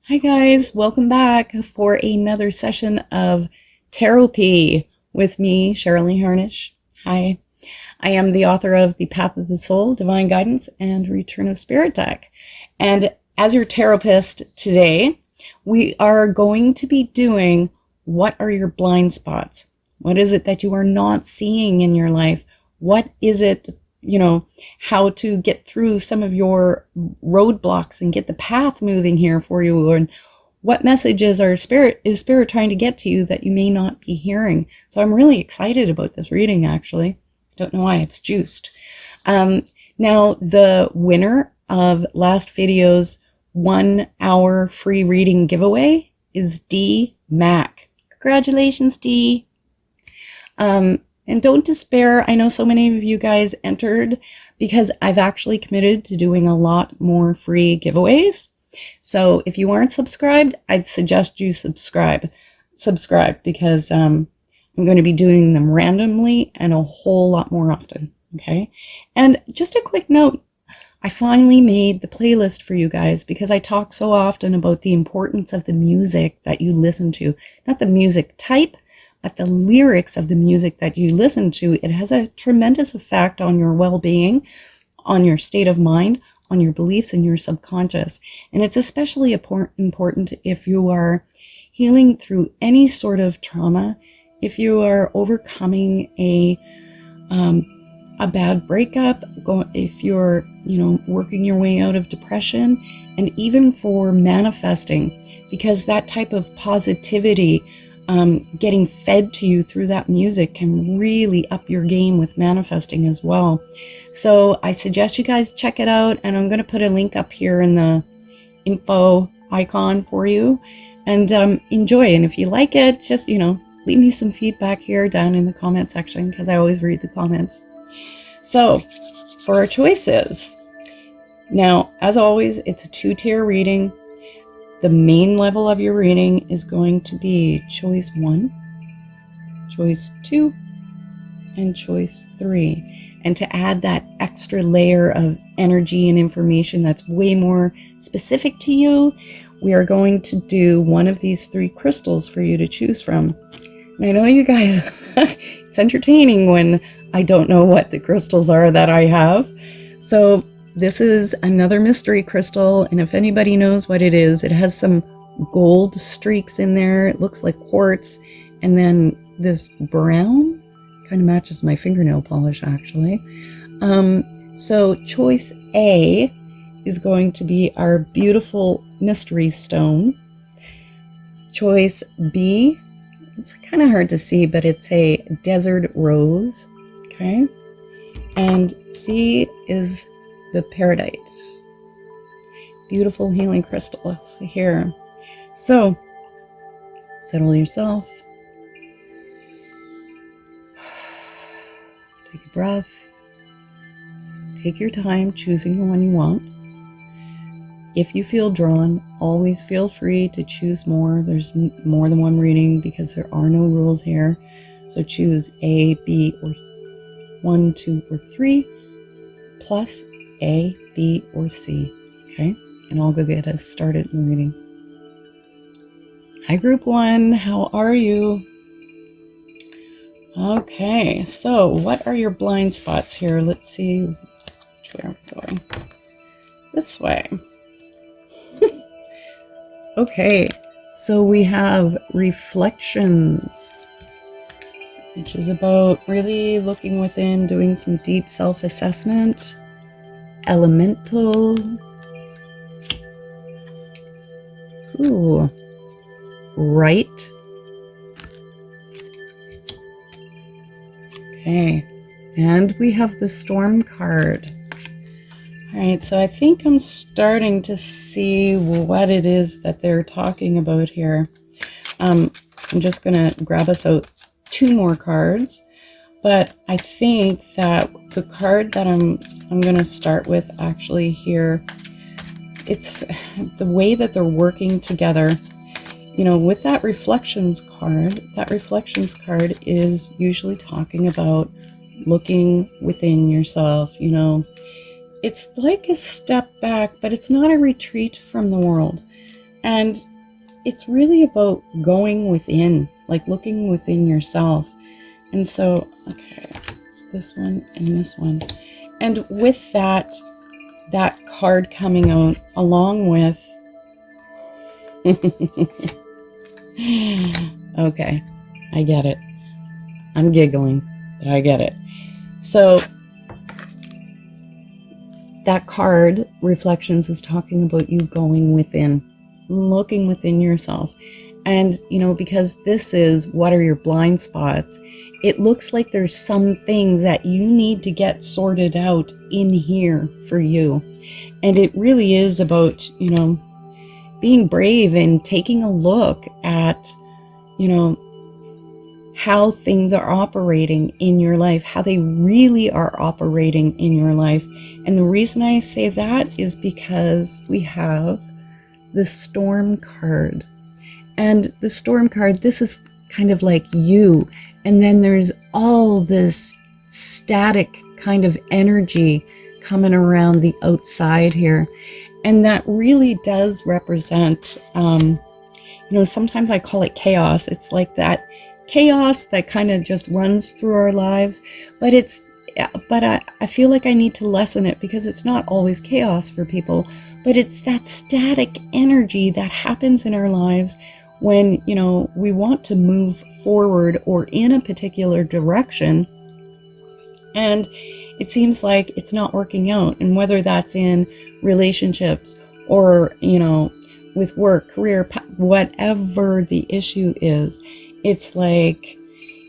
Hi guys, welcome back for another session of Tarotpy with me, Cheryl Harnish. Hi, I am the author of The Path of the Soul, Divine Guidance, and Return of Spirit deck. And as your therapist today, we are going to be doing what are your blind spots? What is it that you are not seeing in your life? What is it, how to get through some of your roadblocks and get the path moving here for you, and what messages is spirit trying to get to you that you may not be hearing. So I'm really excited about this reading, actually. Don't know why, it's juiced. Now, the winner of last video's 1 hour free reading giveaway is D Mac. Congratulations, D. And don't despair. I know so many of you guys entered because I've actually committed to doing a lot more free giveaways. So if you aren't subscribed, I'd suggest you subscribe because I'm going to be doing them randomly and a whole lot more often. Okay. And just a quick note, I finally made the playlist for you guys because I talk so often about the importance of the music that you listen to, not the music type, but the lyrics of the music that you listen to. It has a tremendous effect on your well-being, on your state of mind, on your beliefs and your subconscious. And it's especially important if you are healing through any sort of trauma, if you are overcoming a bad breakup, if you're, working your way out of depression, and even for manifesting, because that type of positivity getting fed to you through that music can really up your game with manifesting as well. So I suggest you guys check it out, and I'm going to put a link up here in the info icon for you, and enjoy. And if you like it, just, leave me some feedback here down in the comment section, because I always read the comments. So for our choices, now, as always, it's a 2-tier reading. The main level of your reading is going to be choice 1, choice 2, and choice 3. And to add that extra layer of energy and information that's way more specific to you, we are going to do one of these 3 crystals for you to choose from. And I know you guys, it's entertaining when I don't know what the crystals are that I have. So this is another mystery crystal, and if anybody knows what it has some gold streaks in there. It looks like quartz, and then this brown kind of matches my fingernail polish, actually. So choice A is going to be our beautiful mystery stone. Choice B, it's kind of hard to see, but it's a desert rose. Okay. And C is the peridot. Beautiful healing crystals here. So settle yourself. Take a breath. Take your time choosing the one you want. If you feel drawn, always feel free to choose more. There's more than one reading because there are no rules here. So choose A, B, or 1, 2, or 3, plus A, B, or C. Okay, and I'll go get us started in the reading. Hi, group 1. How are you? Okay, so what are your blind spots here? Let's see which way I'm going. This way. Okay, so we have reflections, which is about really looking within, doing some deep self-assessment. Elemental. Ooh. Right. Okay. And we have the Storm card. All right, so I think I'm starting to see what it is that they're talking about here. I'm just going to grab us out 2 more cards. But I think that the card that I'm going to start with actually here, it's the way that they're working together. With that reflections card is usually talking about looking within yourself. It's like a step back, but it's not a retreat from the world. And it's really about going within, like looking within yourself. And so, okay, it's this one and this one. And with that card coming out along with, okay, I get it. I'm giggling, but I get it. So that card, Reflections, is talking about you going within, looking within yourself. And, because this is what are your blind spots, it looks like there's some things that you need to get sorted out in here for you. And it really is about, being brave and taking a look at, how things are operating in your life, how they really are operating in your life. And the reason I say that is because we have the Storm card. And the Storm card, this is kind of like you. And then there's all this static kind of energy coming around the outside here. And that really does represent, sometimes I call it chaos. It's like that chaos that kind of just runs through our lives. But I feel like I need to lessen it, because it's not always chaos for people, but it's that static energy that happens in our lives when, we want to move forward or in a particular direction, and it seems like it's not working out. And whether that's in relationships or, with work, career, whatever the issue is, it's like,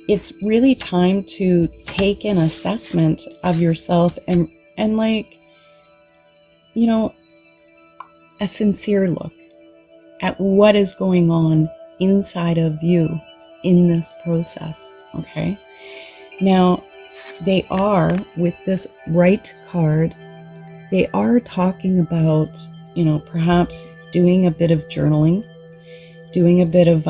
it's really time to take an assessment of yourself and like, a sincere look at what is going on inside of you in this process, okay? Now, they are, with this right card, they are talking about, perhaps doing a bit of journaling, doing a bit of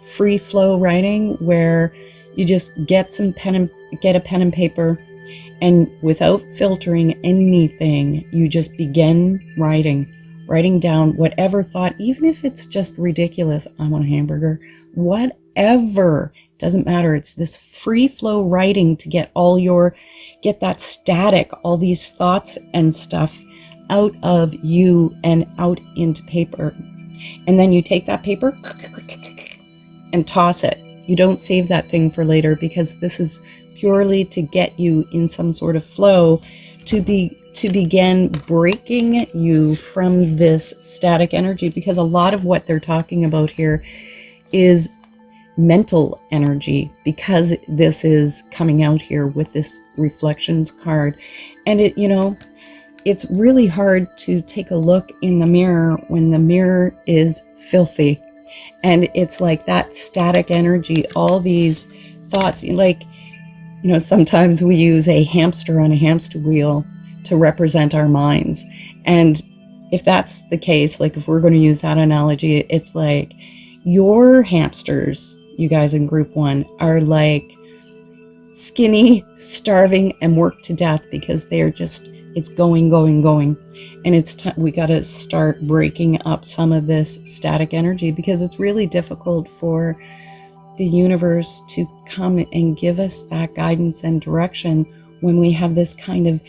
free flow writing, where you just get a pen and paper, and without filtering anything, you just begin writing down whatever thought, even if it's just ridiculous. I want a hamburger, whatever, doesn't matter. It's this free flow writing to get that static, all these thoughts and stuff out of you and out into paper. And then you take that paper and toss it. You don't save that thing for later, because this is purely to get you in some sort of flow, to begin breaking you from this static energy. Because a lot of what they're talking about here is mental energy, because this is coming out here with this Reflections card. And it's really hard to take a look in the mirror when the mirror is filthy. And it's like that static energy, all these thoughts, like, sometimes we use a hamster on a hamster wheel to represent our minds. And if that's the case, like if we're going to use that analogy, it's like your hamsters, you guys in group 1, are like skinny, starving, and worked to death, because they're just, it's going. And it's we got to start breaking up some of this static energy, because it's really difficult for the universe to come and give us that guidance and direction when we have this kind of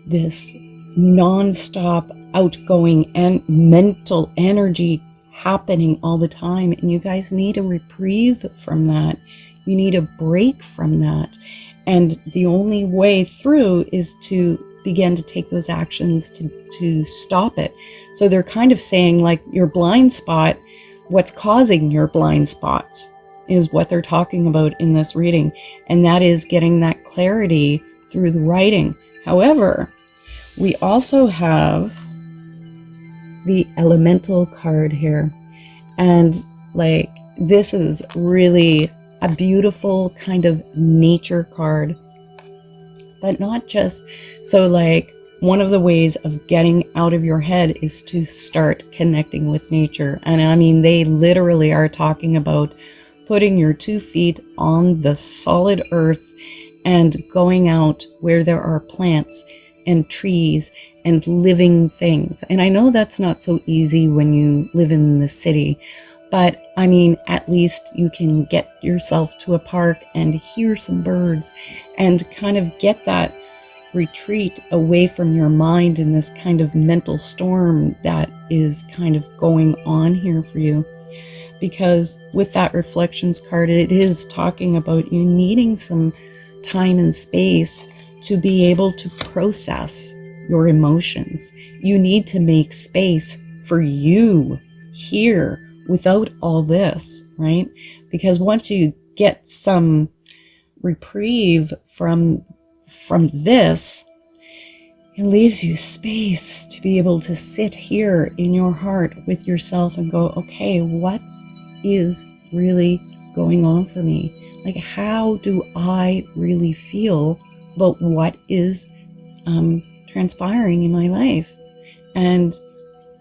this non-stop outgoing and mental energy happening all the time. And you guys need a reprieve from that. You need a break from that. And the only way through is to begin to take those actions to stop it. So they're kind of saying, like, your blind spot, what's causing your blind spots is what they're talking about in this reading. And that is getting that clarity through the writing. However, we also have the Elemental card here. And like, this is really a beautiful kind of nature card. But not just, so like, one of the ways of getting out of your head is to start connecting with nature. And I mean, they literally are talking about putting your 2 feet on the solid earth and going out where there are plants and trees and living things. And I know that's not so easy when you live in the city, but I mean, at least you can get yourself to a park and hear some birds and kind of get that retreat away from your mind in this kind of mental storm that is kind of going on here for you. Because with that reflections card, it is talking about you needing some time and space to be able to process your emotions. You need to make space for you here without all this, right? Because once you get some reprieve from this, it leaves you space to be able to sit here in your heart with yourself and go, okay, what is really going on for me? Like, how do I really feel about what is transpiring in my life? And,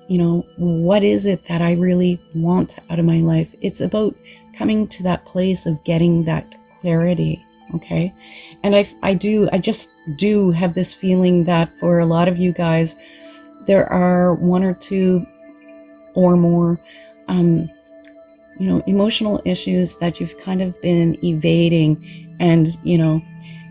you know, what is it that I really want out of my life? It's about coming to that place of getting that clarity, okay? And I just do have this feeling that for a lot of you guys, there are one or two or more you know, emotional issues that you've kind of been evading and, you know,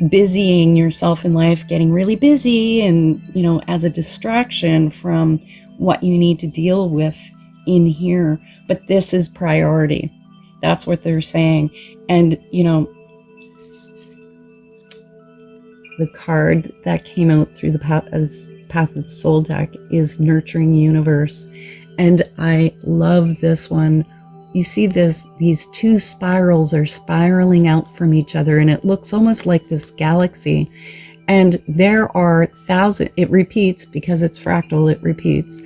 busying yourself in life, getting really busy and, you know, as a distraction from what you need to deal with in here. But this is priority. That's what they're saying. And, you know, the card that came out through the Path of the Soul deck is Nurturing Universe. And I love this one. You see these two spirals are spiraling out from each other, and it looks almost like this galaxy. And there are thousands, it repeats because it's fractal, it repeats,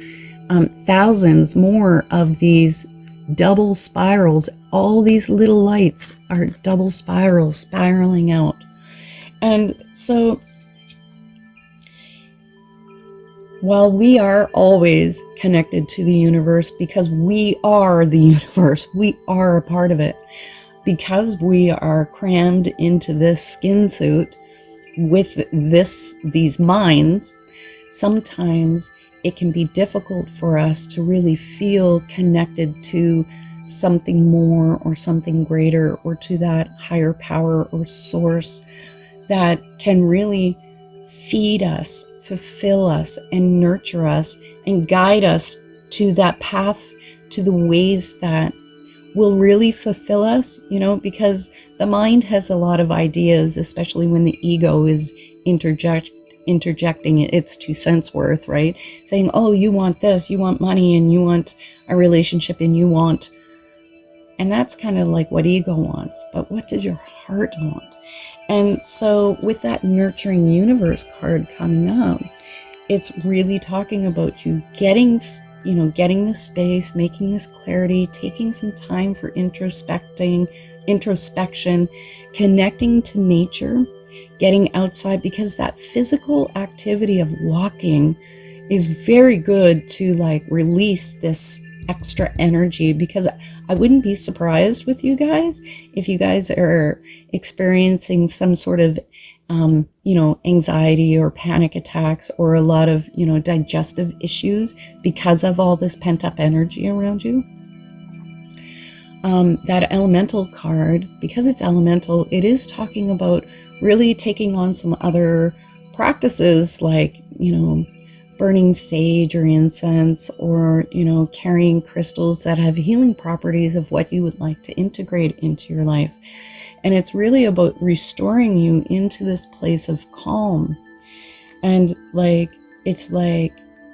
thousands more of these double spirals. All these little lights are double spirals spiraling out. And so while we are always connected to the universe, because we are the universe, we are a part of it, because we are crammed into this skin suit with these minds, sometimes it can be difficult for us to really feel connected to something more or something greater, or to that higher power or source that can really feed us, fulfill us, and nurture us, and guide us to that path, to the ways that will really fulfill us, you know, because the mind has a lot of ideas, especially when the ego is interjecting its 2 cents worth, right? Saying, oh, you want this, you want money, and you want a relationship, and you want, and that's kind of like what ego wants. But what does your heart want? And so with that Nurturing Universe card coming up, it's really talking about you getting the space, making this clarity, taking some time for introspection, connecting to nature, getting outside, because that physical activity of walking is very good to like release this extra energy. Because I wouldn't be surprised with you guys if you guys are experiencing some sort of anxiety or panic attacks, or a lot of, digestive issues because of all this pent up energy around you. That elemental card, because it's elemental, it is talking about really taking on some other practices like, burning sage or incense, or, carrying crystals that have healing properties of what you would like to integrate into your life. And it's really about restoring you into this place of calm. And it's like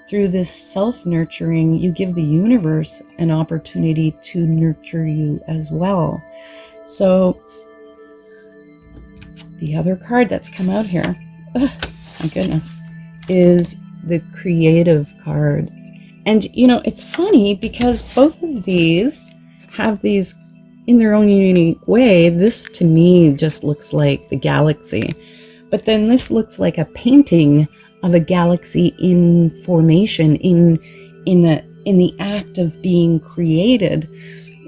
through this self-nurturing, you give the universe an opportunity to nurture you as well. So the other card that's come out here, my goodness, is the Creative card. And it's funny because both of these have these in their own unique way. This to me just looks like the galaxy, but then this looks like a painting of a galaxy in formation, in the act of being created.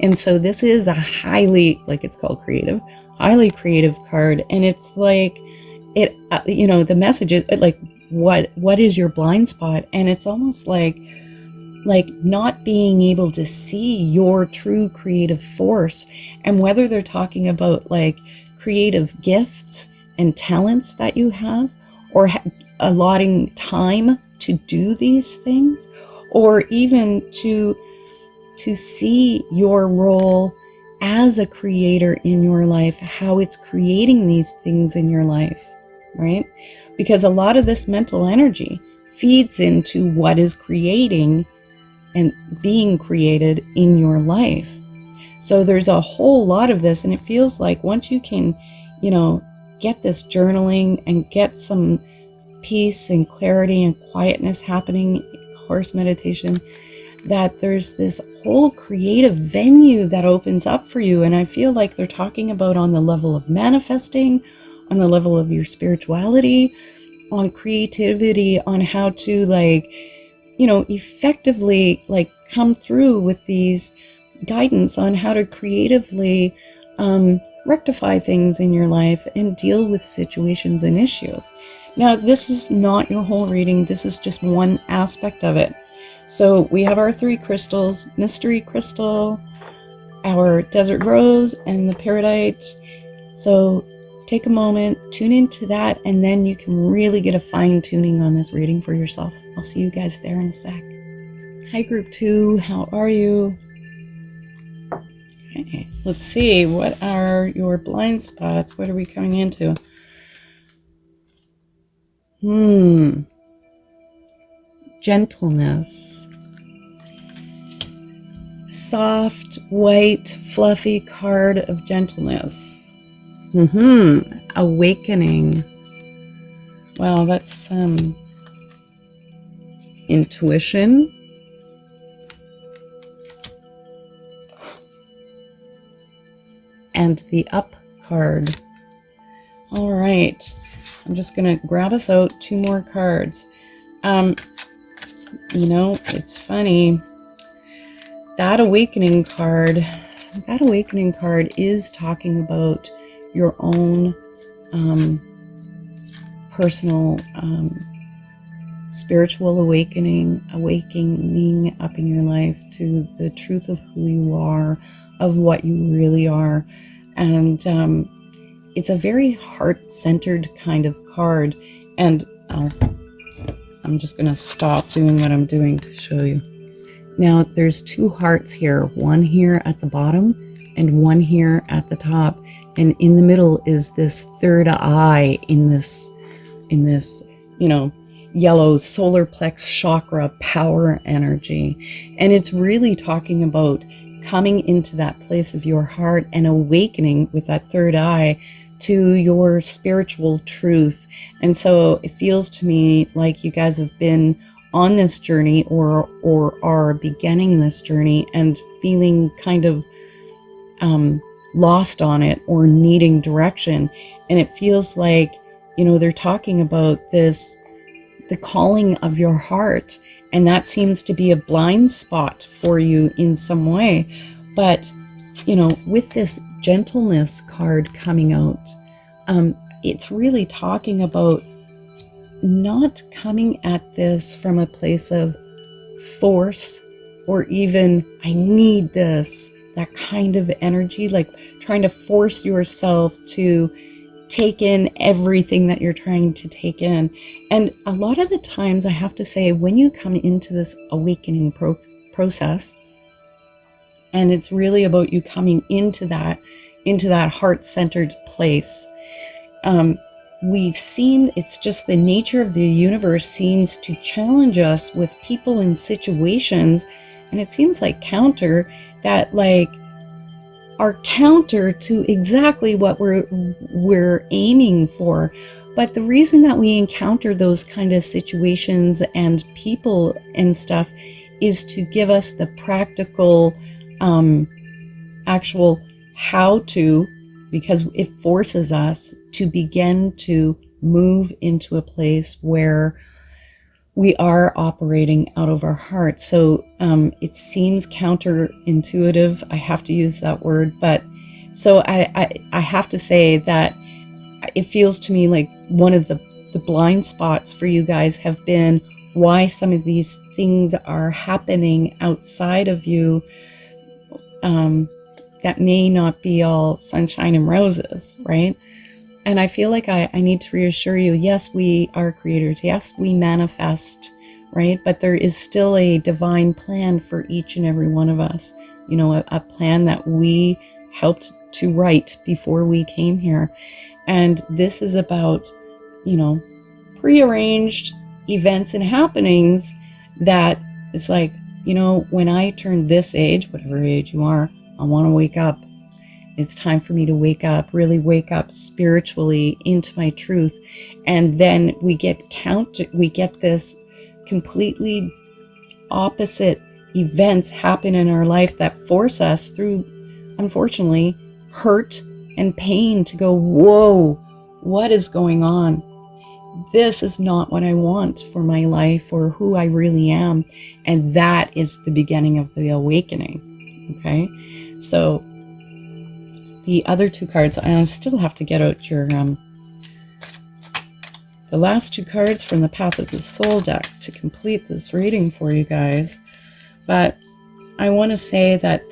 And so this is a highly, it's called creative, highly creative card. And it's like it, the message is like what is your blind spot. And it's almost like not being able to see your true creative force, and whether they're talking about like creative gifts and talents that you have, or allotting time to do these things, or even to see your role as a creator in your life, how it's creating these things in your life, right? Because a lot of this mental energy feeds into what is creating and being created in your life. So there's a whole lot of this, and it feels like once you can, get this journaling and get some peace and clarity and quietness happening, course meditation, that there's this whole creative venue that opens up for you. And I feel like they're talking about on the level of manifesting, on the level of your spirituality, on creativity, on how to effectively come through with these guidance on how to creatively rectify things in your life and deal with situations and issues. Now, this is not your whole reading. This is just one aspect of it. So we have our 3 crystals: mystery crystal, our desert rose, and the peridot. So take a moment, tune into that, and then you can really get a fine tuning on this reading for yourself. I'll see you guys there in a sec. Hi, group 2. How are you? Okay, let's see. What are your blind spots? What are we coming into? Gentleness. Soft, white, fluffy card of gentleness. Awakening. Wow, that's intuition. And the up card. All right, I'm just gonna grab us out 2 more cards. It's funny, that awakening card is talking about your own personal spiritual awakening up in your life to the truth of who you are, of what you really are. And it's a very heart-centered kind of card. And I'm just going to stop doing what I'm doing to show you. Now, there's 2 hearts here, one here at the bottom and one here at the top. And in the middle is this third eye in this yellow solar plex chakra power energy. And it's really talking about coming into that place of your heart and awakening with that third eye to your spiritual truth. And so it feels to me like you guys have been on this journey or are beginning this journey and feeling kind of lost on it or needing direction. And it feels like, they're talking about this, the calling of your heart. And that seems to be a blind spot for you in some way. But, with this gentleness card coming out, it's really talking about not coming at this from a place of force or even, I need this, that kind of energy, like trying to force yourself to take in everything that you're trying to take in. And a lot of the times, I have to say, when you come into this awakening process, and it's really about you coming into that heart-centered place, it's just the nature of the universe seems to challenge us with people and situations, and it seems like are counter to exactly what we're aiming for. But the reason that we encounter those kind of situations and people and stuff is to give us the practical, actual how to, because it forces us to begin to move into a place where we are operating out of our heart. So it seems counterintuitive. I have to use that word, but so I have to say that it feels to me like one of the the blind spots for you guys have been why some of these things are happening outside of you, that may not be all sunshine and roses, right? And I feel like I need to reassure you, yes, we are creators. Yes, we manifest, right? But there is still a divine plan for each and every one of us. You know, a plan that we helped to write before we came here. And this is about, you know, prearranged events and happenings that it's like, you know, when I turn this age, whatever age you are, I want to wake up. It's time for me to wake up, really wake up spiritually into my truth. And then we get this completely opposite events happen in our life that force us through, unfortunately, hurt and pain to go, whoa, what is going on? This is not what I want for my life or who I really am. And that is the beginning of the awakening. Okay. So the other two cards, I still have to get out your, the last two cards from the Path of the Soul deck to complete this reading for you guys. But I want to say that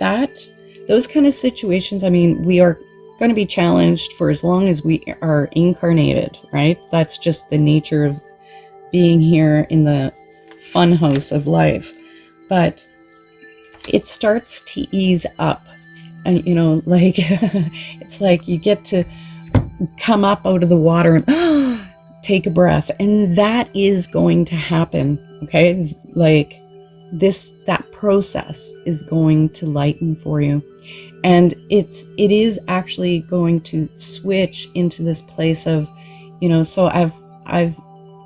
those kind of situations, I mean, we are going to be challenged for as long as we are incarnated, right? That's just the nature of being here in the fun house of life. But it starts to ease up. And, you know, like, it's like you get to come up out of the water and take a breath. And that is going to happen, okay? Like, that process is going to lighten for you. And it is actually going to switch into this place of, you know, so I've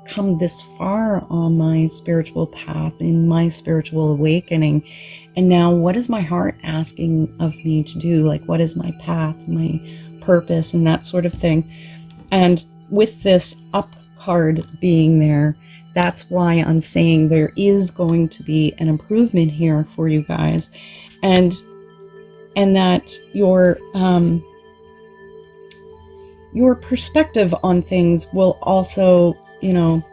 come this far on my spiritual path, in my spiritual awakening. And now what is my heart asking of me to do? Like, what is my path, my purpose, and that sort of thing. And with this up card being there, that's why I'm saying there is going to be an improvement here for you guys. And that your perspective on things will also, you know,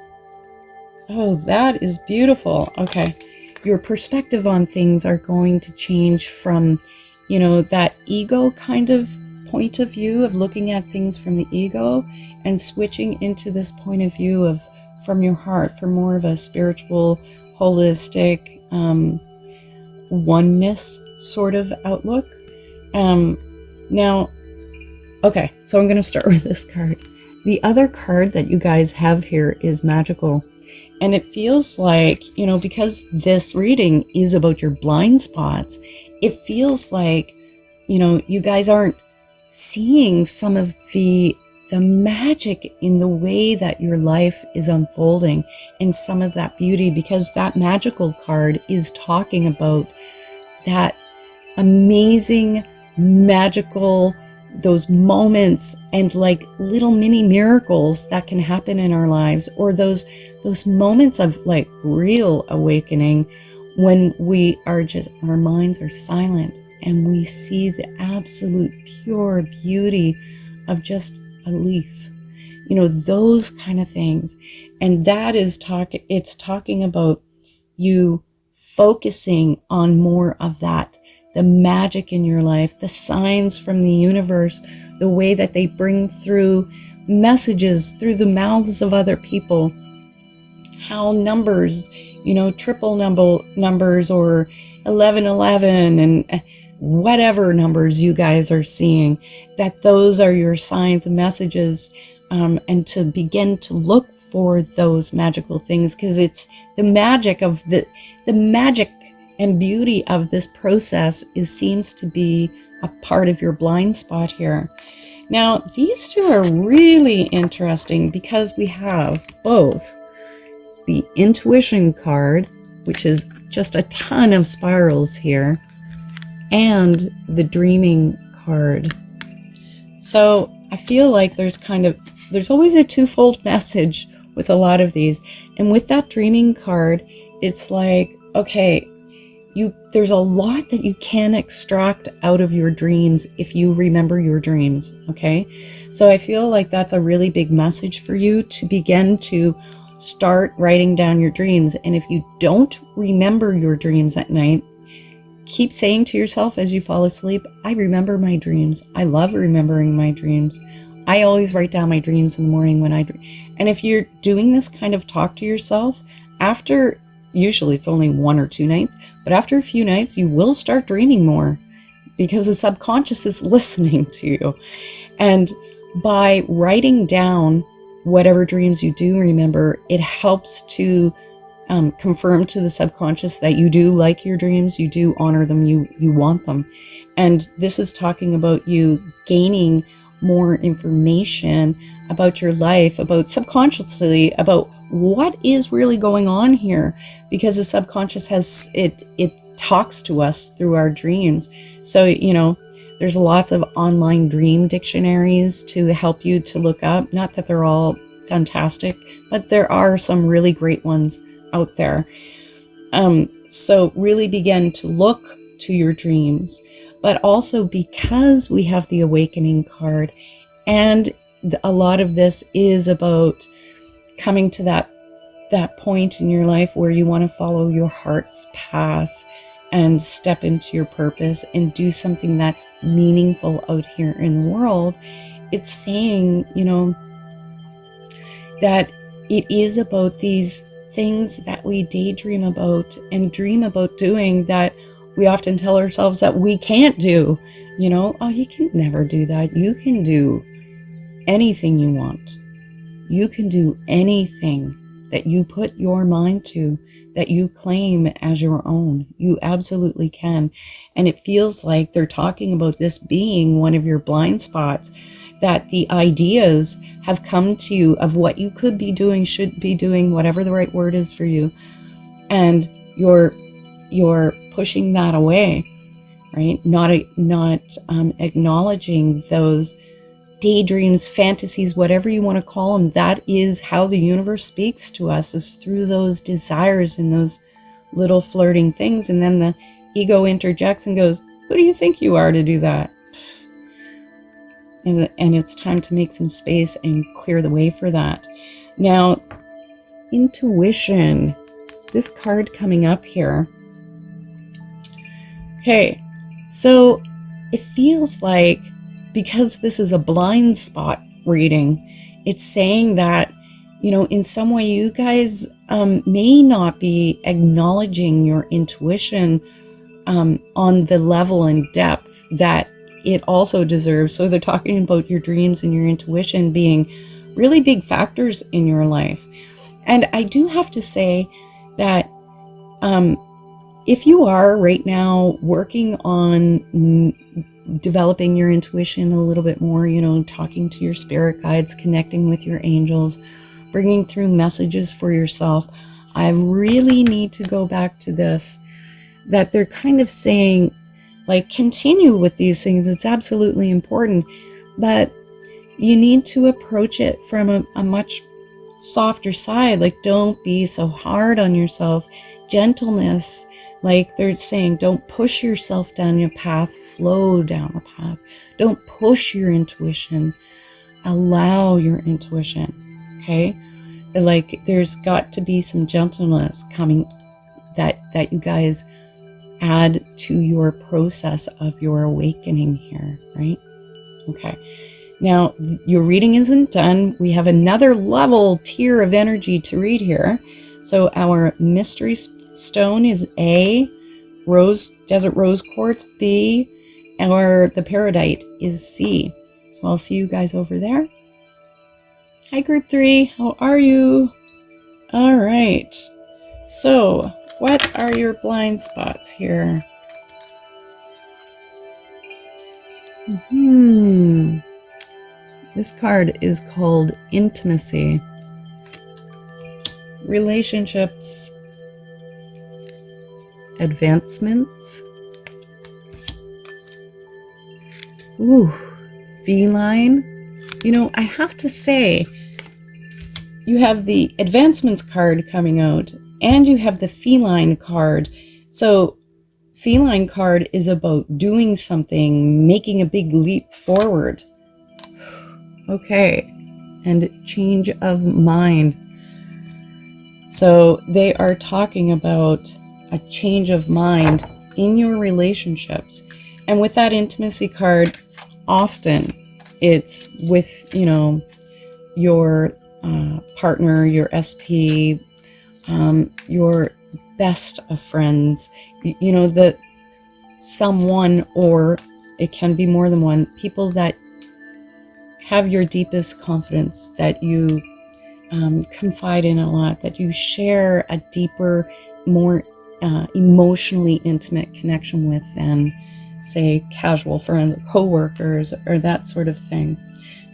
oh, that is beautiful. Okay. Your perspective on things are going to change from, you know, that ego kind of point of view of looking at things from the ego and switching into this point of view of from your heart, for more of a spiritual, holistic, oneness sort of outlook. Now, okay, so I'm going to start with this card. The other card that you guys have here is magical. And it feels like, you know, because this reading is about your blind spots, it feels like, you know, you guys aren't seeing some of the magic in the way that your life is unfolding and some of that beauty, because that magical card is talking about that amazing, magical, those moments and like little mini miracles that can happen in our lives, or those moments of like real awakening when we are just, our minds are silent and we see the absolute pure beauty of just a leaf, you know, those kind of things. And that is it's talking about you focusing on more of that, the magic in your life, the signs from the universe, the way that they bring through messages through the mouths of other people, how numbers, you know, triple numbers or 1111 and whatever numbers you guys are seeing, that those are your signs and messages, and to begin to look for those magical things, because it's the magic of the magic and beauty of this process seems to be a part of your blind spot here. Now, these two are really interesting because we have both the intuition card, which is just a ton of spirals here, and the dreaming card. So I feel like there's always a twofold message with a lot of these. And with that dreaming card, it's like, okay, there's a lot that you can extract out of your dreams if you remember your dreams, okay? So I feel like that's a really big message for you to begin to start writing down your dreams. And if you don't remember your dreams at night, keep saying to yourself as you fall asleep, I remember my dreams. I love remembering my dreams. I always write down my dreams in the morning when I dream. And if you're doing this kind of talk to yourself, after, usually it's only 1 or 2 nights, but after a few nights, you will start dreaming more because the subconscious is listening to you. And by writing down whatever dreams you do remember, it helps to confirm to the subconscious that you do like your dreams, you do honor them, you want them. And this is talking about you gaining more information about your life, about subconsciously, about what is really going on here, because the subconscious has, it talks to us through our dreams. So, there's lots of online dream dictionaries to help you to look up. Not that they're all fantastic, but there are some really great ones out there. So really begin to look to your dreams, but also because we have the awakening card, and a lot of this is about coming to that point in your life where you want to follow your heart's path and step into your purpose and do something that's meaningful out here in the world. It's saying, that it is about these things that we daydream about and dream about doing that we often tell ourselves that we can't do. Oh, you can never do that. You can do anything you want. You can do anything that you put your mind to, that you claim as your own. You absolutely can. And it feels like they're talking about this being one of your blind spots, that the ideas have come to you of what you could be doing, should be doing, whatever the right word is for you. And you're pushing that away, right? Not acknowledging those daydreams, fantasies, whatever you want to call them. That is how the universe speaks to us, is through those desires and those little flirting things. And then the ego interjects and goes, who do you think you are to do that? And it's time to make some space and clear the way for that. Now, intuition, this card coming up here. Okay, so it feels like, because this is a blind spot reading, it's saying that, in some way you guys may not be acknowledging your intuition on the level and depth that it also deserves. So they're talking about your dreams and your intuition being really big factors in your life. And I do have to say that if you are right now working on developing your intuition a little bit more, talking to your spirit guides, connecting with your angels, bringing through messages for yourself, I really need to go back to this, that they're kind of saying, like, continue with these things. It's absolutely important, but you need to approach it from a much softer side. Like, don't be so hard on yourself. Gentleness, like they're saying, don't push yourself down your path, flow down the path. Don't push your intuition, allow your intuition, okay? Like, there's got to be some gentleness coming that you guys add to your process of your awakening here, right? Okay. Now, your reading isn't done. We have another level tier of energy to read here. So our mystery stone is A, desert rose quartz B, or the peridite is C. So I'll see you guys over there. Hi, group 3. How are you? All right. So what are your blind spots here? This card is called Intimacy. Relationships. Advancements. Ooh, feline. I have to say, you have the advancements card coming out, and you have the feline card. So feline card is about doing something, making a big leap forward. Okay. And change of mind. So they are talking about a change of mind in your relationships. And with that intimacy card, often it's with, your partner, your SP, your best of friends, the someone, or it can be more than one, people that have your deepest confidence, that you confide in a lot, that you share a deeper, more emotionally intimate connection with than, say, casual friends or co-workers or that sort of thing.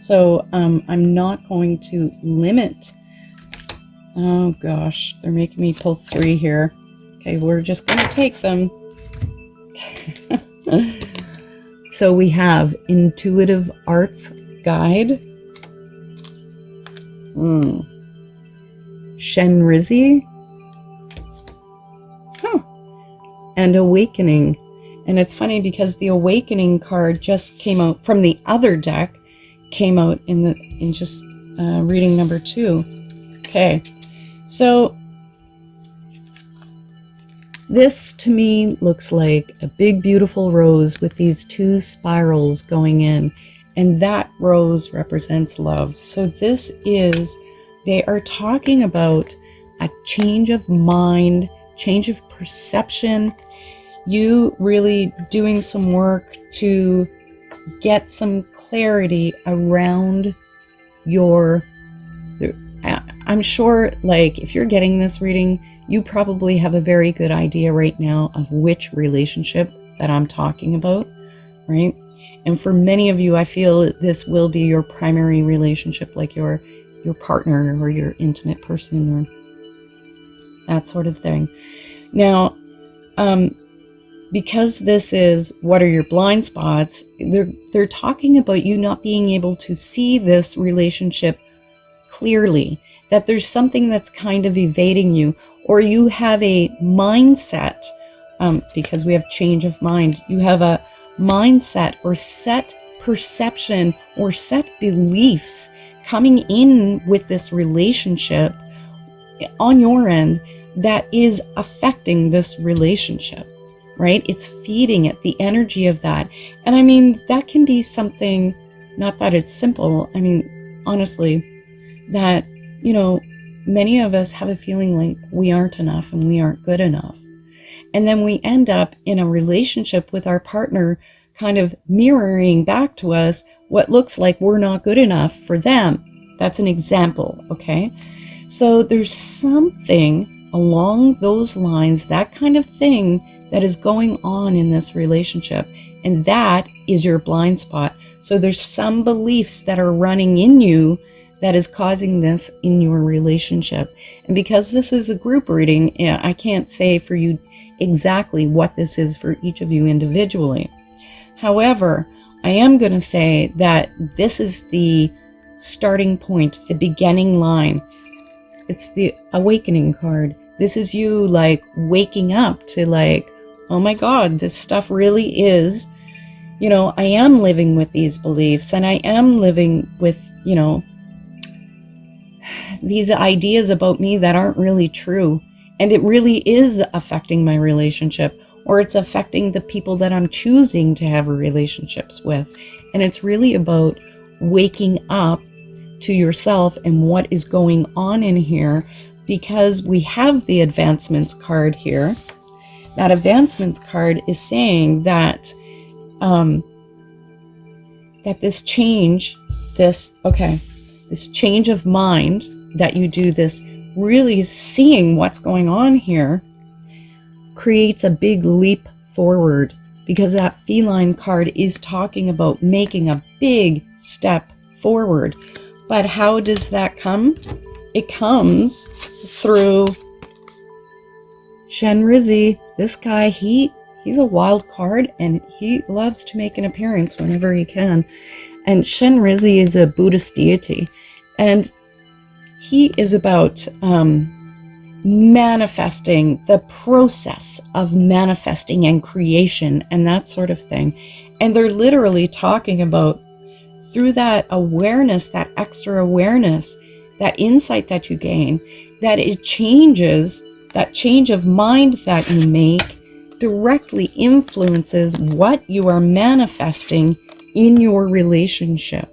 So I'm not going to limit. Oh gosh, they're making me pull 3 here. Okay, we're just going to take them. So we have Intuitive Arts Guide, Shenrizi, and Awakening. And it's funny because the Awakening card just came out from the other deck, came out in just reading number 2. Okay, so this to me looks like a big beautiful rose with these 2 spirals going in, and that rose represents love. So they are talking about a change of mind, change of perception, you really doing some work to get some clarity around I'm sure, like, if you're getting this reading, you probably have a very good idea right now of which relationship that I'm talking about, right? And for many of you, I feel this will be your primary relationship, like your partner or your intimate person or that sort of thing. Now, because this is what are your blind spots, they're talking about you not being able to see this relationship clearly, that there's something that's kind of evading you, or you have a mindset, because we have change of mind, you have a mindset or set perception or set beliefs coming in with this relationship on your end that is affecting this relationship, right? It's feeding it, the energy of that. And I mean, that can be something, not that it's simple, I mean, honestly, that, many of us have a feeling like we aren't enough and we aren't good enough. And then we end up in a relationship with our partner kind of mirroring back to us what looks like we're not good enough for them. That's an example, okay? So there's something along those lines, that kind of thing that is going on in this relationship. And that is your blind spot. So there's some beliefs that are running in you that is causing this in your relationship. And because this is a group reading, I can't say for you exactly what this is for each of you individually. However, I am going to say that this is the starting point, the beginning line. It's the Awakening card. This is you like waking up to like, oh my God, this stuff really is, I am living with these beliefs, and I am living with, these ideas about me that aren't really true. And it really is affecting my relationship, or it's affecting the people that I'm choosing to have relationships with. And it's really about waking up to yourself and what is going on in here, because we have the Advancements card here. That Advancements card is saying that that this change of mind, that you do this really seeing what's going on here, creates a big leap forward, because that feline card is talking about making a big step forward. But how does that come? It comes through Shenrizi. This guy, he's a wild card, and he loves to make an appearance whenever he can. And Shenrizi is a Buddhist deity, and he is about manifesting, the process of manifesting and creation and that sort of thing. And they're literally talking about through that awareness, that extra awareness, that insight that you gain, that it changes, that change of mind that you make directly influences what you are manifesting in your relationship.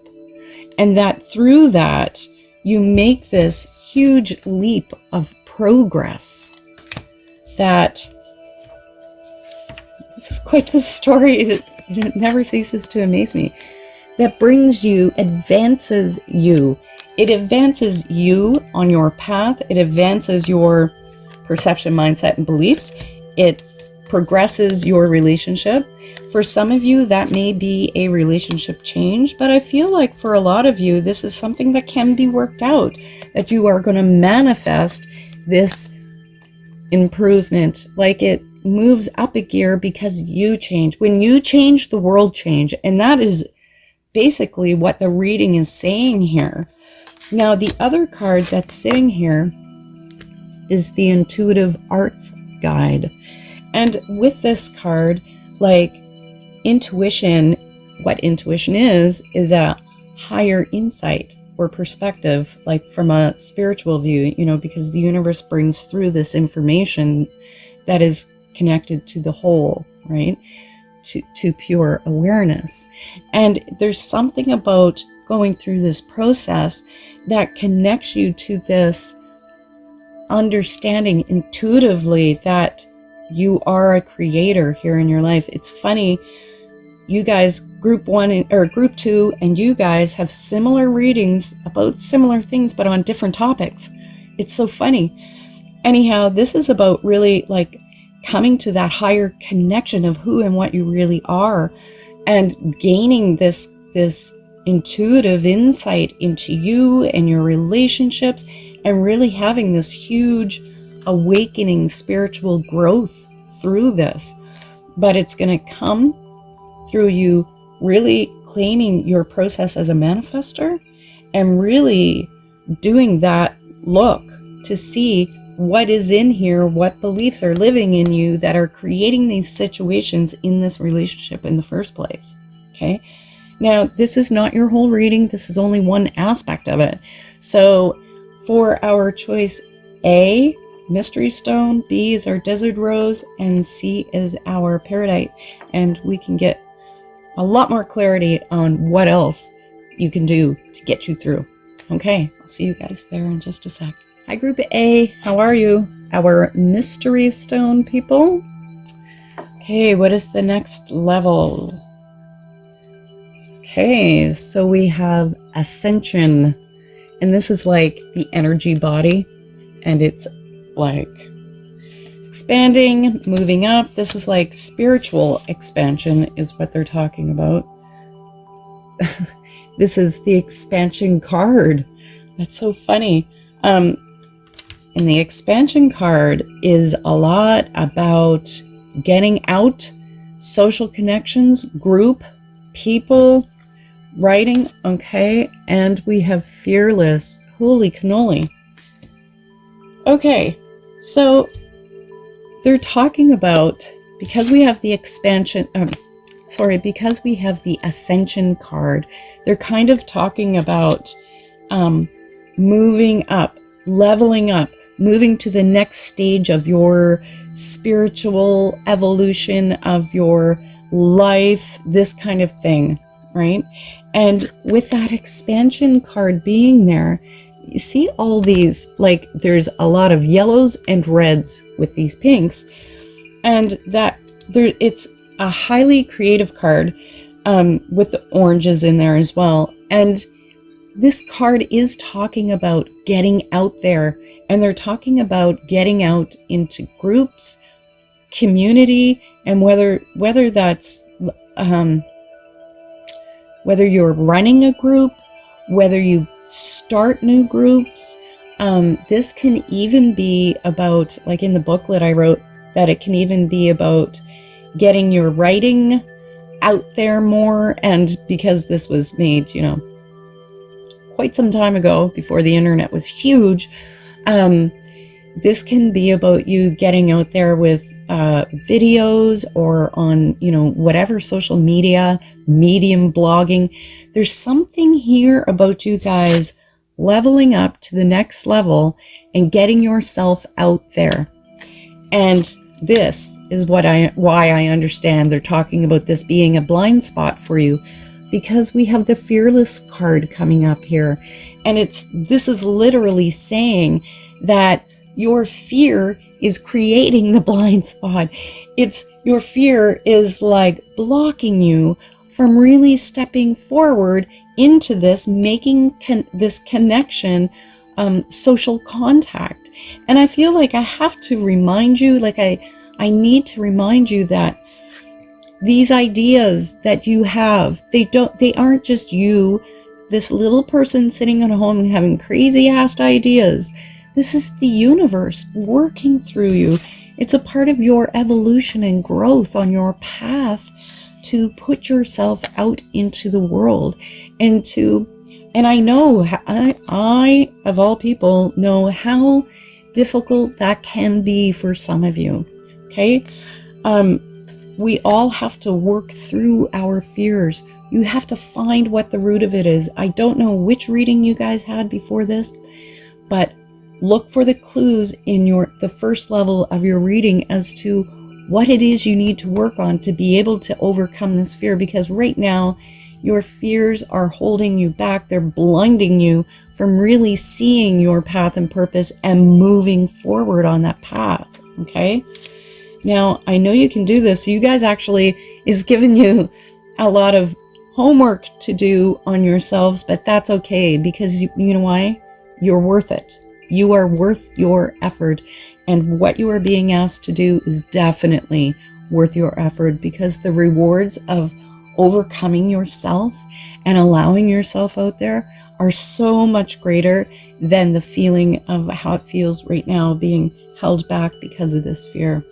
And that through that, you make this huge leap of progress. That this is quite the story that it never ceases to amaze me. That brings you, advances you. It advances you on your path. It advances your perception, mindset, and beliefs. It progresses your relationship. For some of you, that may be a relationship change, but I feel like for a lot of you, this is something that can be worked out, that you are going to manifest this improvement, like it moves up a gear because you change. When you change, the world change. And that is basically what the reading is saying here. Now, the other card that's sitting here is the Intuitive Arts Guide. And with this card, like intuition, what intuition is a higher insight or perspective, like from a spiritual view, you know, because the universe brings through this information that is connected to the whole, right? To pure awareness. And there's something about going through this process that connects you to this understanding intuitively that you are a creator here in your life. It's funny, you guys, group 1 or group 2, and you guys have similar readings about similar things, but on different topics. It's so funny. Anyhow, this is about really like coming to that higher connection of who and what you really are, and gaining this intuitive insight into you and your relationships, and really having this huge awakening spiritual growth through this. But it's going to come through you really claiming your process as a manifester and really doing that look to see what is in here, what beliefs are living in you that are creating these situations in this relationship in the first place. Okay. Now, this is not your whole reading. This is only one aspect of it. So for our choice A, Mystery Stone, B is our Desert Rose, and C is our Peridite. And we can get a lot more clarity on what else you can do to get you through. Okay, I'll see you guys there in just a sec. Hi, Group A. How are you? Our Mystery Stone people. Okay, what is the next level? Okay, so we have Ascension. And this is like the energy body. And it's like expanding, moving up. This is like spiritual expansion is what they're talking about. This is the expansion card. That's so funny. And the expansion card is a lot about getting out, social connections, group, people, writing. Okay. And we have fearless. Holy cannoli. Okay. So they're talking about, because we have the because we have the Ascension card, they're kind of talking about moving up, leveling up, moving to the next stage of your spiritual evolution of your life, this kind of thing, right? And with that expansion card being there, you see all these, like there's a lot of yellows and reds with these pinks, and that there, it's a highly creative card with the oranges in there as well. And this card is talking about getting out there, and they're talking about getting out into groups, community, and whether that's whether you're running a group, whether you start new groups. This can even be about, like in the booklet I wrote, that it can even be about getting your writing out there more. And because this was made, you know, quite some time ago, before the internet was huge, This can be about you getting out there with videos or on, whatever social media, medium, blogging. There's something here about you guys leveling up to the next level and getting yourself out there. And this is why I understand they're talking about this being a blind spot for you, because we have the fearless card coming up here. And this is literally saying that your fear is creating the blind spot. Your fear is like blocking you from really stepping forward into this, making this connection, social contact. And I feel like I have to remind you, like I need to remind you that these ideas that you have, they aren't just you, this little person sitting at home and having crazy ass ideas. This is the universe working through you. It's a part of your evolution and growth on your path to put yourself out into the world and I know, I of all people know how difficult that can be for some of you. Okay. We all have to work through our fears. You have to find what the root of it is. I don't know which reading you guys had before this, but look for the clues in the first level of your reading as to what it is you need to work on to be able to overcome this fear, because right now your fears are holding you back. They're blinding you from really seeing your path and purpose and moving forward on that path. Okay. Now, I know you can do this. You guys actually is giving you a lot of homework to do on yourselves, but that's okay, because you know why? You're worth it. You are worth your effort, and what you are being asked to do is definitely worth your effort, because the rewards of overcoming yourself and allowing yourself out there are so much greater than the feeling of how it feels right now being held back because of this fear.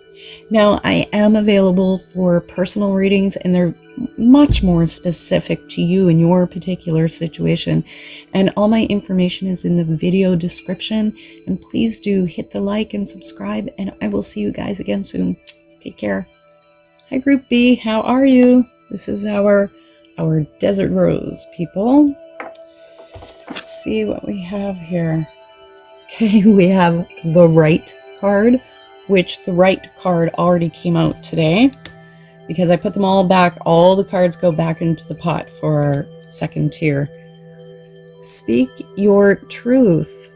Now, I am available for personal readings, and they're much more specific to you and your particular situation. And all my information is in the video description. And please do hit the like and subscribe, and I will see you guys again soon. Take care. Hi, Group B. How are you? This is our Desert Rose people. Let's see what we have here. Okay, we have the Right card, which the Right card already came out today because I put them all back. All the cards go back into the pot for our second tier. Speak your truth.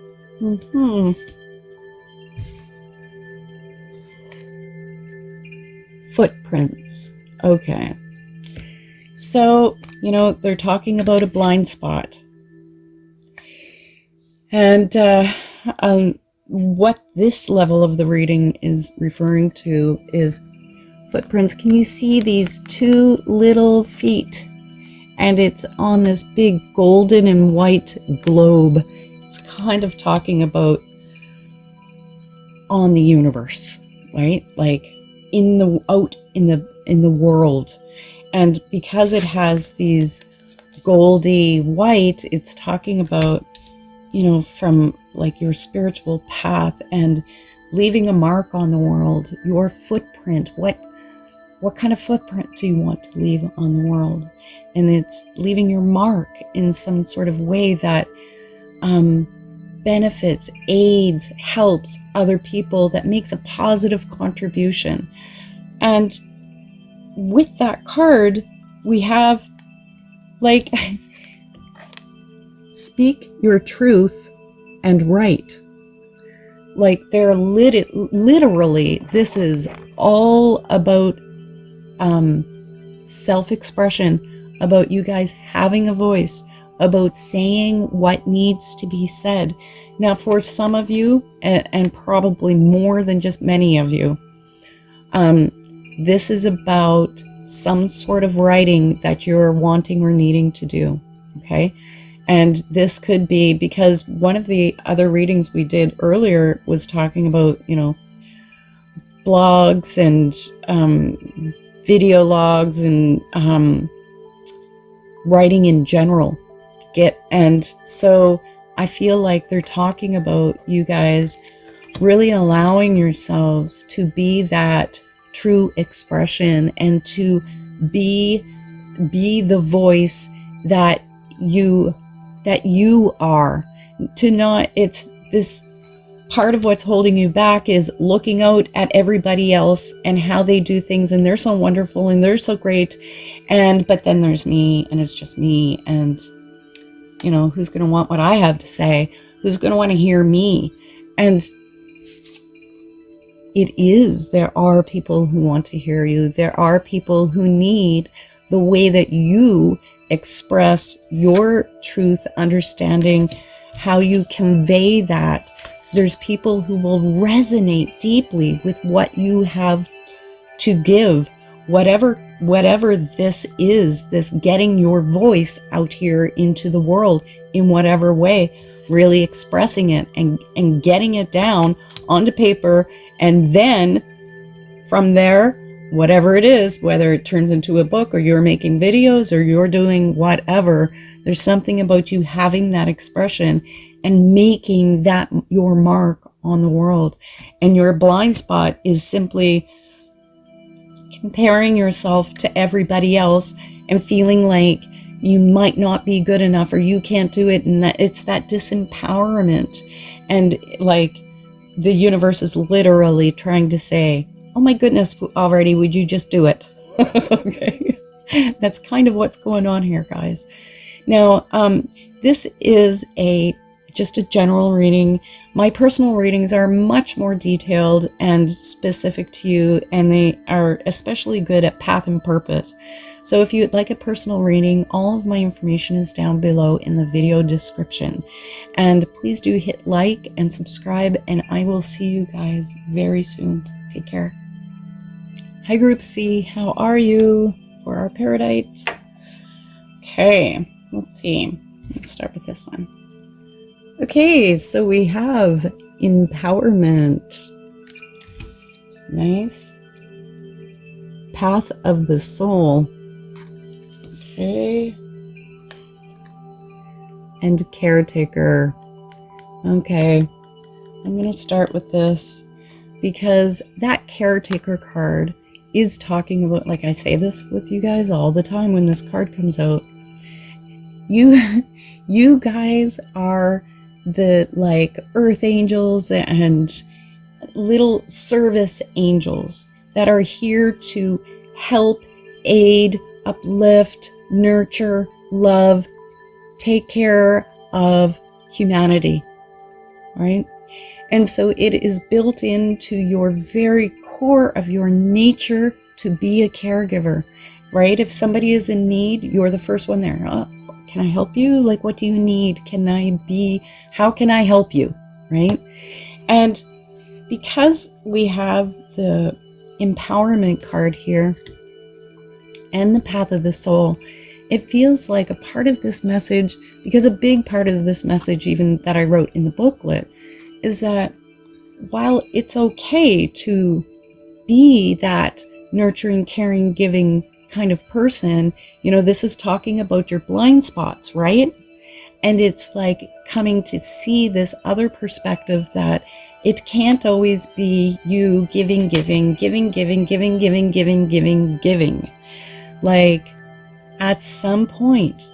Footprints. Okay. So, they're talking about a blind spot. And what this level of the reading is referring to is footprints. Can you see these two little feet? And it's on this big golden and white globe. It's kind of talking about on the universe, right? Like out in the world. And because it has these goldy white, it's talking about, from like your spiritual path and leaving a mark on the world, your footprint. What kind of footprint do you want to leave on the world? And it's leaving your mark in some sort of way that benefits, aids, helps other people, that makes a positive contribution. And with that card, we have like speak your truth and write. Like they're literally, this is all about self-expression, about you guys having a voice, about saying what needs to be said. Now, for some of you, and probably more than just many of you, this is about some sort of writing that you're wanting or needing to do, okay? And this could be because one of the other readings we did earlier was talking about, blogs and video logs and writing in general. And so I feel like they're talking about you guys really allowing yourselves to be that true expression and to be the voice that you are. To not, it's this part of what's holding you back is looking out at everybody else and how they do things, and they're so wonderful and they're so great, but then there's me, and it's just me, and who's going to want what I have to say? Who's going to want to hear me? And there are people who want to hear you. There are people who need the way that you express your truth, understanding how you convey that. There's people who will resonate deeply with what you have to give, whatever this is, this getting your voice out here into the world in whatever way, really expressing it and getting it down onto paper. And then from there, whatever it is, whether it turns into a book or you're making videos or you're doing whatever, there's something about you having that expression and making that your mark on the world. And your blind spot is simply comparing yourself to everybody else and feeling like you might not be good enough or you can't do it. And that it's that disempowerment. And like the universe is literally trying to say, oh my goodness, already, would you just do it? Okay. That's kind of what's going on here, guys. Now, this is just a general reading. My personal readings are much more detailed and specific to you, and they are especially good at path and purpose. So if you'd like a personal reading, all of my information is down below in the video description. And please do hit like and subscribe, and I will see you guys very soon. Take care. Hi, Group C. How are you for our Paradite? Okay, let's see. Let's start with this one. Okay, so we have empowerment. Nice. Path of the soul. Okay. And caretaker. Okay, I'm going to start with this because that caretaker card is talking about, like I say this with you guys all the time when this card comes out. You guys are the like earth angels and little service angels that are here to help, aid, uplift, nurture, love, take care of humanity, right? And so it is built into your very core of your nature to be a caregiver, right? If somebody is in need, you're the first one there. Oh, can I help you? Like, what do you need? How can I help you? Right? And because we have the empowerment card here and the path of the soul, it feels like a part of this message, because a big part of this message, even that I wrote in the booklet, is that while it's okay to be that nurturing, caring, giving kind of person, this is talking about your blind spots, right? And it's like coming to see this other perspective that it can't always be you giving. Like, at some point,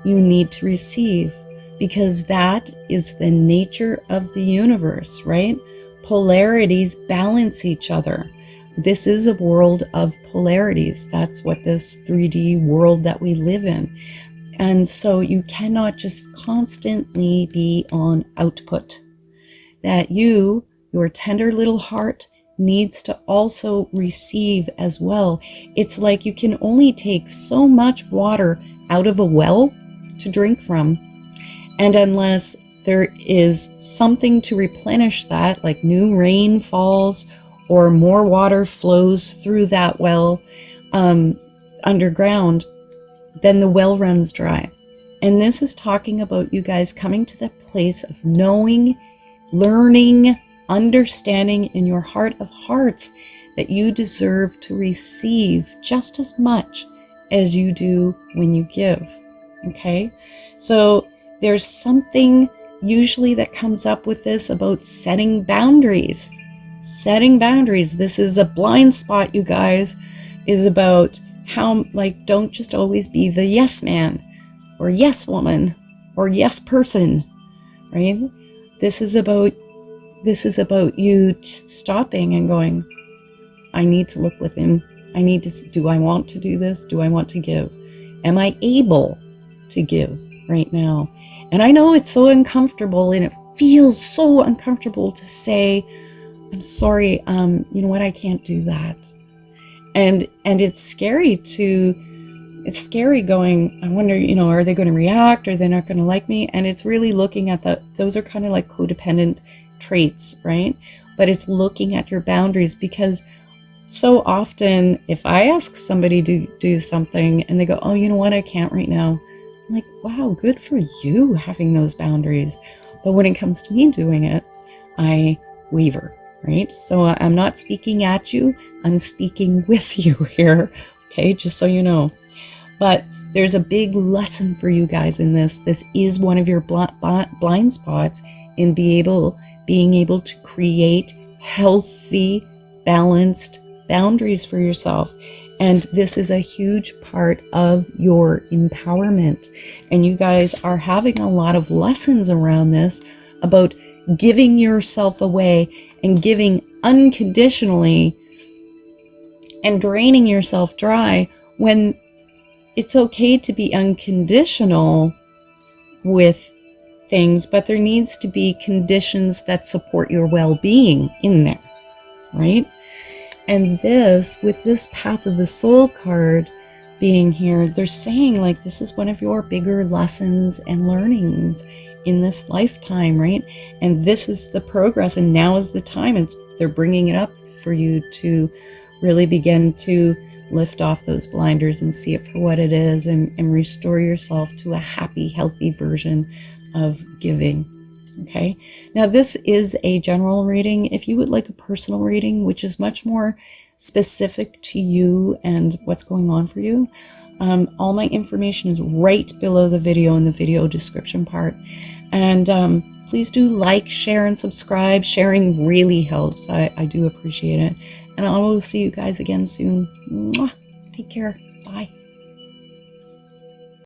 you need to receive, because that is the nature of the universe, right? Polarities balance each other. This is a world of polarities. That's what this 3D world that we live in. And so you cannot just constantly be on output. That your tender little heart needs to also receive as well. It's like you can only take so much water out of a well to drink from. And unless there is something to replenish that, like new rain falls or more water flows through that well underground, then the well runs dry. And this is talking about you guys coming to the place of knowing, learning, understanding in your heart of hearts that you deserve to receive just as much as you do when you give. Okay? So there's something usually that comes up with this about setting boundaries. Setting boundaries. This is a blind spot, you guys, is about how, like, don't just always be the yes man or yes woman or yes person, right? This is about you stopping and going, I need to look within. I need to, do I want to do this? Do I want to give? Am I able to give right now? And I know it's so uncomfortable, and it feels so uncomfortable to say, I'm sorry, you know what, I can't do that. And it's scary going, I wonder, you know, are they going to react? Are they not going to like me? And it's really looking at those are kind of like codependent traits, right? But it's looking at your boundaries, because so often if I ask somebody to do something and they go, oh, you know what, I can't right now. I'm like, wow, good for you having those boundaries. But when it comes to me doing it, I waver, right? So I'm not speaking at you, I'm speaking with you here, okay, just so you know. But there's a big lesson for you guys in this. This is one of your blind spots in being able to create healthy, balanced boundaries for yourself. And this is a huge part of your empowerment. And you guys are having a lot of lessons around this about giving yourself away and giving unconditionally and draining yourself dry, when it's okay to be unconditional with things, but there needs to be conditions that support your well-being in there, right? And this, with this Path of the Soul card being here, they're saying, like, this is one of your bigger lessons and learnings in this lifetime, right? And this is the progress, and now is the time. They're bringing it up for you to really begin to lift off those blinders and see it for what it is, and restore yourself to a happy, healthy version of giving. Okay, now this is a general reading. If you would like a personal reading, which is much more specific to you and what's going on for you, all my information is right below the video in the video description part. And please do like, share, and subscribe. Sharing really helps. I do appreciate it. And I will see you guys again soon. Mwah. Take care. Bye.